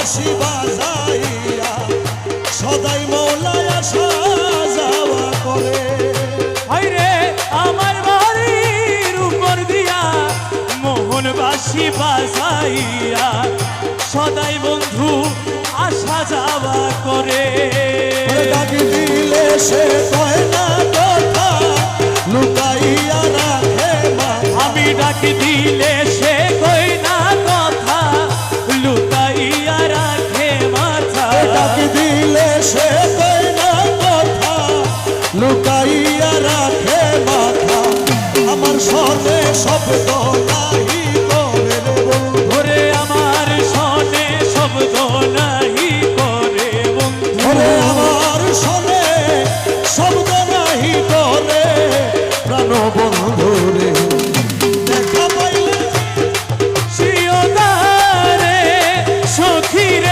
বাঁশি বাজাইয়া সদাই মৌলায় আসা যাওয়া করে। হায়রে আমার বাড়ির উপর দিয়া মোহন বাঁশি বাজাইয়া সদাই বন্ধু আসা যাওয়া করে। ডাক দিলে সে কয় না কথা লুকাইয়া রাখে মাথা। আমি ডাক দিলে সে কই না কথা লুকাইয়া রাখে মাথা। ডাক দিলে সে কয় না কথা লুকাইয়া রাখে মাথা। আমার সনে শব্দ নাহি করে রে বন্ধু, ওরে আমার সনে শব্দ নাহি করে বন্ধু। ওরে আমার সনে শব্দ নাহি করে প্রাণ বন্ধু রে। দেখা পাইলে শিওদারে সখীর